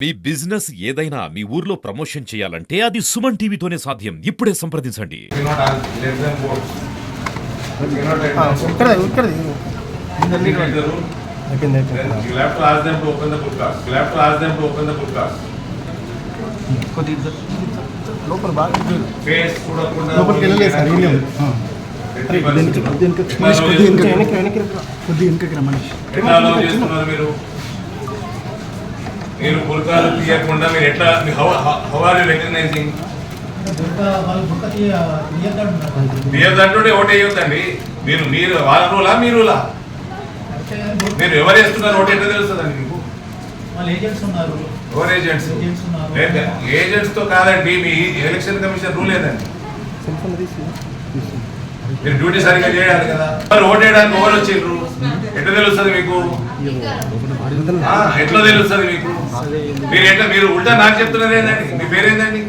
మీ business ఏదైనా మీ ఊర్లో promotion చేయాలంటే అది సుమన్ టీవీతోనే సాధ్యం. ఇప్పుడే సంప్రదించండి. మీరు బుర్కాలు తీయకుండా మీరు ఎట్లా హౌ ఆర్ యు రికగ్నైజింగ్ తీయద్దంటుంటే ఓటు వేయొద్దండి. మీరు వాళ్ళ రూలా మీ రూలా? మీరు ఎవరు వేస్తున్నారు ఓటు ఎట్లా తెలుస్తుందండి మీకు? ఎవరు ఏజెంట్స్? ఏజెంట్స్ తో కాదండి, మీ ఎలక్షన్ కమిషన్ రూల్ ఏదండి. మీరు డ్యూటీ సరిగ్గా చేయాలి కదా. మరి ఓటు వేయడానికి ఎవరు వచ్చిండ్రు ఎట్లా తెలుస్తుంది మీకు? ఎట్లా తెలుస్తుంది మీకు? మీరు ఉల్టా నాకు చెప్తున్నారు ఏంటండి? మీ పేరేందండి?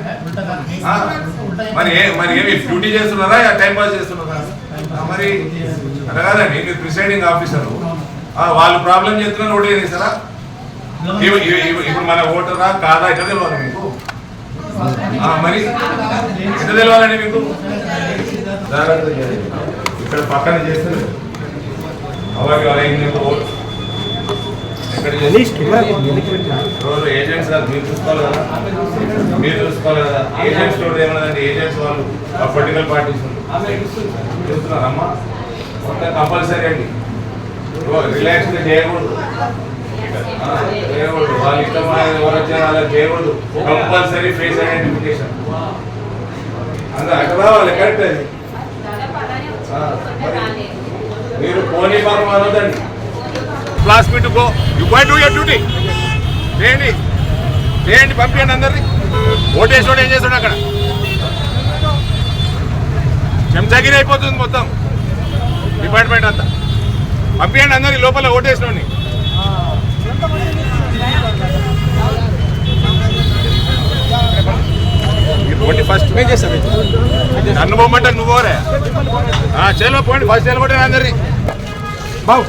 మరి ఏమి డ్యూటీ చేస్తున్నారా టైం పాస్ చేస్తున్నారా? మరి అట్లా కాదండి. మీరు ప్రిసైడింగ్ ఆఫీసర్, వాళ్ళు ప్రాబ్లం చేస్తున్నారు ఓటు వేసారా? ఇప్పుడు మన ఓటరా కాదా ఎట్లా తెలియాలి మీకు? మరి ఎట్లా తెలియాలండి మీకు? ఇక్కడ పక్కన చేస్తారు ఏజెంట్స్ కాదు, మీరు చూసుకోవాలి కదా. మీరు చూసుకోవాలి కదా. ఏజెంట్స్ తోటి ఏమన్నదండి, ఏజెంట్స్ వాళ్ళు పొలిటికల్ పార్టీస్ చూస్తున్నారమ్మా. కంపల్సరీ అండి, రిలాక్స్ చేయకూడదు. వాళ్ళు ఇష్టం ఎవరు వచ్చారో అలా చేయకూడదు. కంపల్సరీ ఫేస్ ఐడెంటిఫికేషన్ అంతే అక్కడ రావాలి. కరెక్ట్ అది. మీరు పోనీ పాపం అనొద్దండి. Classmate go you go do your duty. చేయండి పంపించండి అందరినీ. ఓటేసాడు ఏం చేస్తాడు అక్కడ? చెంచాగిరి అయిపోతుంది మొత్తం డిపార్ట్మెంట్ అంతా. పంపించండి అందరినీ లోపల ఓటేసినోడిని. ఓటి ఫస్ట్ మే చేస్తాను. నన్ను పోమంటే నువ్వు పోరే. చేలో పోండి, ఫస్ట్ నిలబడి అందరినీ బావు.